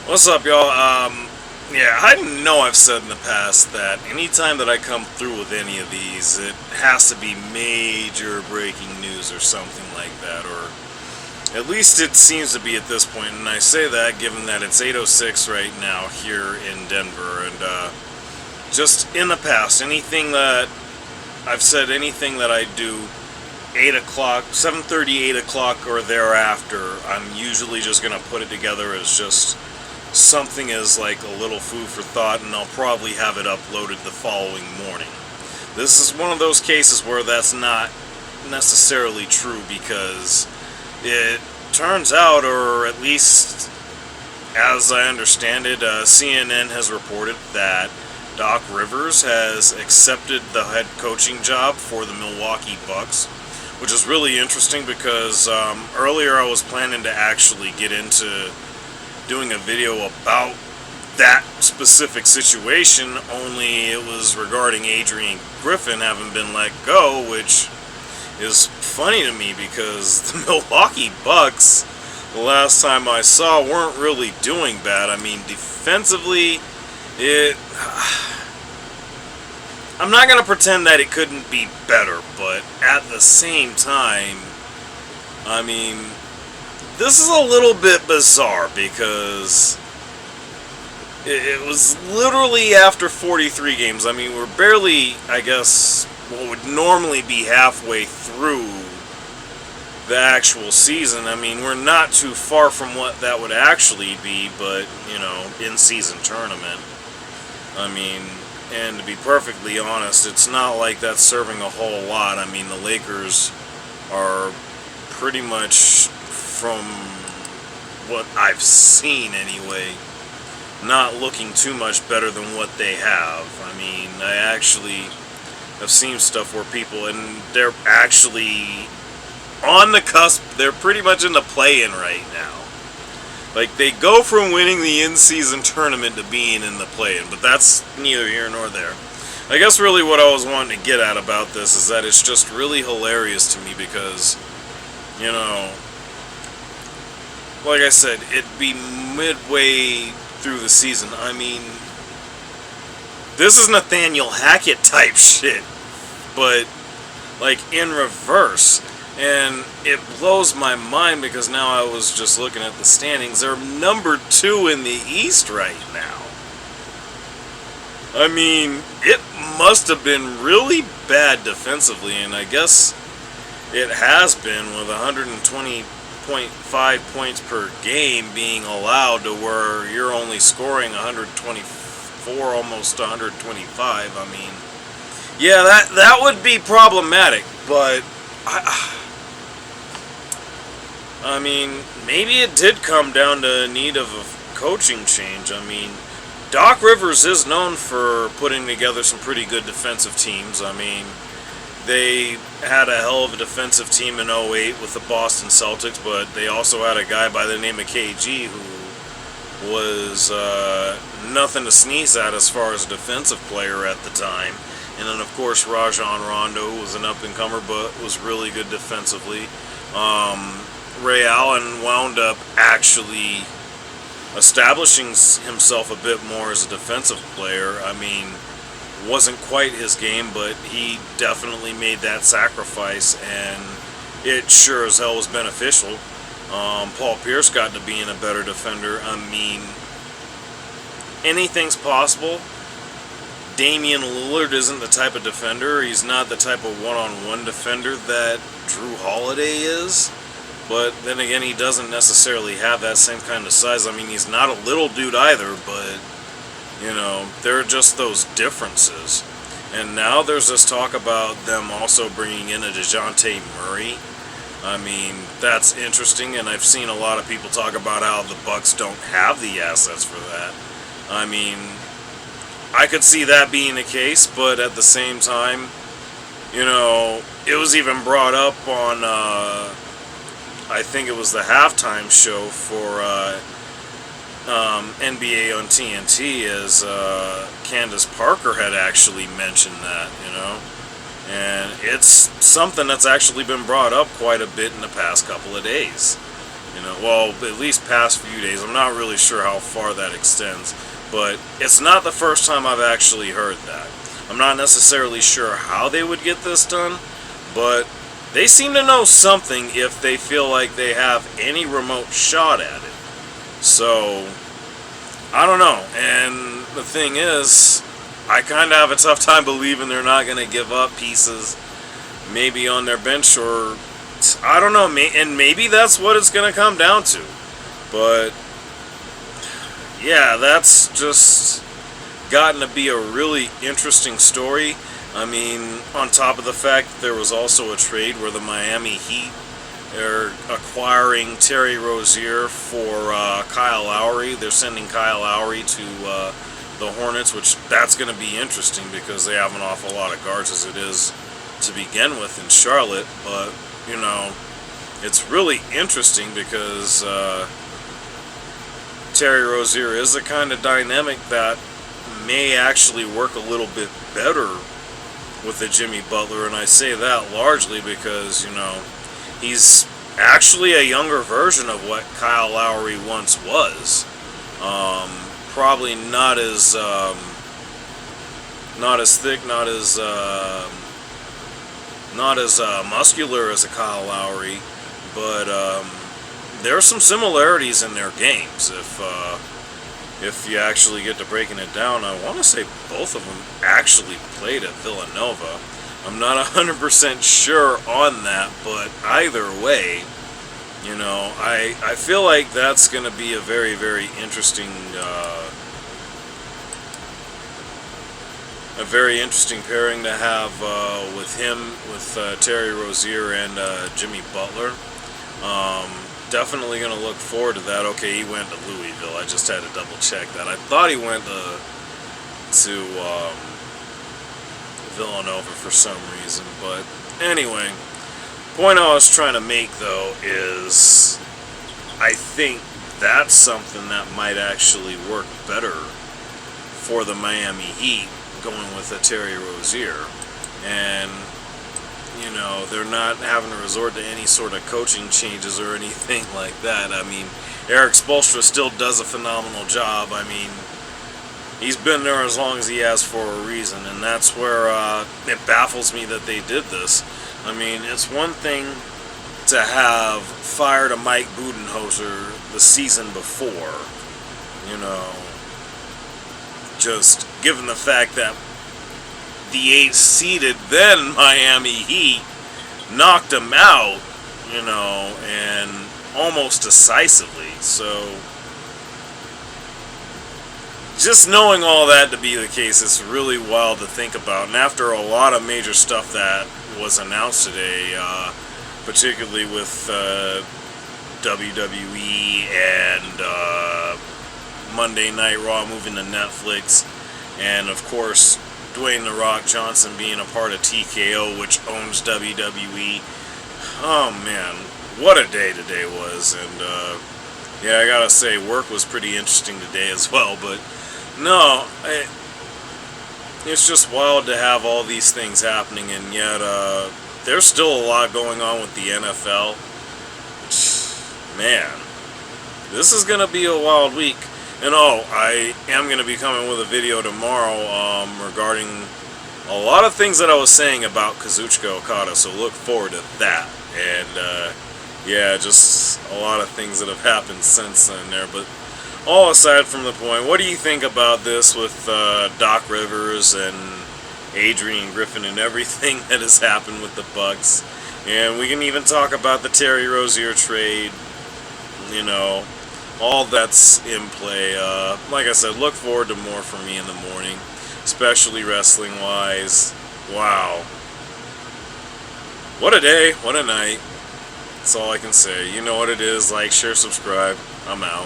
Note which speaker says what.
Speaker 1: What's up, y'all? Yeah, I know I've said in the past that anytime that I come through with any of these, it has to be major breaking news or something like that, or at least it seems to be at this point. And I say that given that it's 8:06 right now here in Denver, and just in the past, anything that I've said, anything that I do, 8 o'clock, 7:30, 8 o'clock, or thereafter, I'm usually just gonna put it together as just something as like a little food for thought, and I'll probably have it uploaded the following morning. This is one of those cases where that's not necessarily true because it turns out, or at least as I understand it, CNN has reported that Doc Rivers has accepted the head coaching job for the Milwaukee Bucks, which is really interesting because earlier I was planning to actually get into doing a video about that specific situation, only it was regarding Adrian Griffin having been let go, which is funny to me because the Milwaukee Bucks, the last time I saw, weren't really doing bad. I mean, defensively, it. I'm not going to pretend that it couldn't be better, but at the same time, I mean, this is a little bit bizarre because it was literally after 43 games. I mean, we're barely, I guess, what would normally be halfway through the actual season. I mean, we're not too far from what that would actually be, but, in-season tournament. I mean, and to be perfectly honest, it's not like that's serving a whole lot. I mean, the Lakers are pretty much, from what I've seen anyway, not looking too much better than what they have. I mean, I actually have seen stuff where people, and they're actually on the cusp, they're pretty much in the play-in right now. Like, they go from winning the in-season tournament to being in the play-in, but that's neither here nor there. I guess really what I was wanting to get at about this is that it's just really hilarious to me because, like I said, it'd be midway through the season. I mean, this is Nathaniel Hackett type shit, but like in reverse. And it blows my mind because now I was just looking at the standings. They're number 2 in the East right now. I mean, it must have been really bad defensively, and I guess it has been, with 120.5 points per game being allowed, to where you're only scoring 124, almost 125. I mean, yeah, that would be problematic, but I mean, maybe it did come down to need of a coaching change. I mean, Doc Rivers is known for putting together some pretty good defensive teams. I mean, they had a hell of a defensive team in '08 with the Boston Celtics, but they also had a guy by the name of KG who was nothing to sneeze at as far as a defensive player at the time. And then, of course, Rajon Rondo was an up-and-comer, but was really good defensively. Ray Allen wound up actually establishing himself a bit more as a defensive player. I mean, wasn't quite his game, but he definitely made that sacrifice, and it sure as hell was beneficial. Paul Pierce got to being a better defender. I mean, anything's possible. Damian Lillard isn't the type of defender. He's not the type of one-on-one defender that Drew Holiday is. But then again, he doesn't necessarily have that same kind of size. I mean, he's not a little dude either, but, there are just those differences. And now there's this talk about them also bringing in a DeJounte Murray. I mean, that's interesting, and I've seen a lot of people talk about how the Bucks don't have the assets for that. I mean, I could see that being the case, but at the same time, it was even brought up on, I think it was the halftime show for NBA on TNT, as Candace Parker had actually mentioned that, and it's something that's actually been brought up quite a bit in the past couple of days. You know, well, at least past few days. I'm not really sure how far that extends, but it's not the first time I've actually heard that. I'm not necessarily sure how they would get this done, but they seem to know something if they feel like they have any remote shot at it. So, I don't know. And the thing is, I kind of have a tough time believing they're not going to give up pieces maybe on their bench, or I don't know, and maybe that's what it's going to come down to. But yeah, that's just gotten to be a really interesting story. I mean, on top of the fact that there was also a trade where the Miami Heat are acquiring Terry Rozier for Kyle Lowry. They're sending Kyle Lowry to the Hornets, which that's going to be interesting because they have an awful lot of guards as it is to begin with in Charlotte. But, you know, it's really interesting because Terry Rozier is the kind of dynamic that may actually work a little bit better with the Jimmy Butler, and I say that largely because, you know, he's actually a younger version of what Kyle Lowry once was. Probably not as thick, not as muscular as a Kyle Lowry, but there are some similarities in their games. If you actually get to breaking it down, I want to say both of them actually played at Villanova. I'm not 100% sure on that, but either way, you know, I feel like that's going to be a very, very interesting pairing to have with him, with Terry Rozier and Jimmy Butler. Definitely going to look forward to that. Okay, he went to Louisville. I just had to double check that. I thought he went to Villanova for some reason. But anyway, point I was trying to make, though, is I think that's something that might actually work better for the Miami Heat, going with a Terry Rozier. And you know, they're not having to resort to any sort of coaching changes or anything like that. I mean, Eric Spoelstra still does a phenomenal job. I mean, he's been there as long as he has for a reason, and that's where it baffles me that they did this. I mean, it's one thing to have fired a Mike Budenholzer the season before, you know, just given the fact that the 8th seeded then Miami Heat knocked them out, you know, and almost decisively. So just knowing all that to be the case, it's really wild to think about. And after a lot of major stuff that was announced today, particularly with WWE and Monday Night Raw moving to Netflix, and of course Dwayne "The Rock" Johnson being a part of TKO, which owns WWE. Oh man, what a day today was. And yeah, I gotta say, work was pretty interesting today as well. But no, it's just wild to have all these things happening, and yet there's still a lot going on with the NFL. Man, this is gonna be a wild week. And I am going to be coming with a video tomorrow regarding a lot of things that I was saying about Kazuchika Okada, so look forward to that. And yeah, just a lot of things that have happened since then there. But all aside from the point, what do you think about this with Doc Rivers and Adrian Griffin and everything that has happened with the Bucks? And we can even talk about the Terry Rozier trade, you know, all that's in play. Like I said, look forward to more from me in the morning, especially wrestling-wise. Wow. What a day, what a night. That's all I can say. You know what it is. Like, share, subscribe. I'm out.